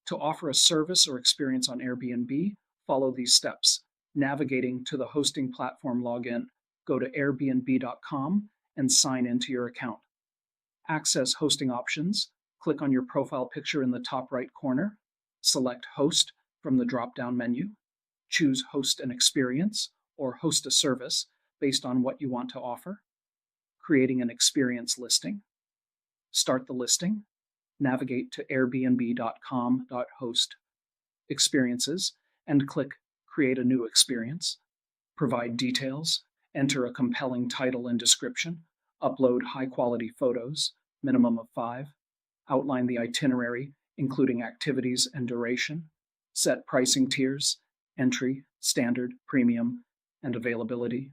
To offer a service or experience on Airbnb, follow these steps. Navigating to the hosting platform login, go to airbnb.com and sign into your account. Access hosting options. Click on your profile picture in the top right corner. Select Host from the drop-down menu. Choose Host an Experience or Host a Service based on what you want to offer. Creating an experience listing. Start the listing. Navigate to airbnb.com/host experiences and click Create a New Experience. Provide details. Enter a compelling title and description. Upload high-quality photos, minimum of 5. Outline the itinerary, including activities and duration. Set pricing tiers, entry, standard, premium, and availability.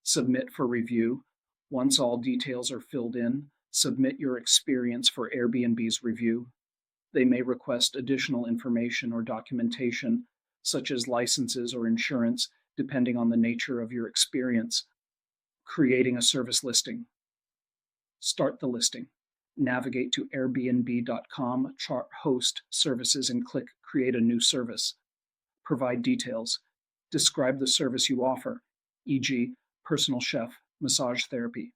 Submit for review. Once all details are filled in, submit your experience for Airbnb's review. They may request additional information or documentation, such as licenses or insurance, depending on the nature of your experience. Creating a service listing. Start the listing. Navigate to airbnb.com, chart host services, and click Create a New Service. Provide details. Describe the service you offer, e.g., personal chef, massage therapy.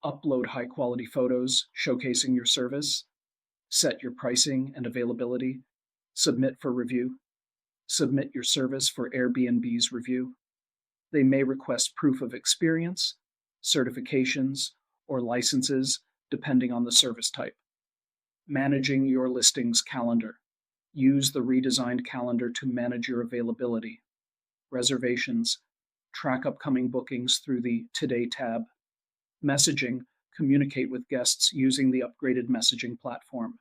Upload high-quality photos showcasing your service. Set your pricing and availability. Submit for review. Submit your service for Airbnb's review. They may request proof of experience, certifications, or licenses, depending on the service type. Managing your listings calendar. Use the redesigned calendar to manage your availability. Reservations. Track upcoming bookings through the Today tab. Messaging. Communicate with guests using the upgraded messaging platform.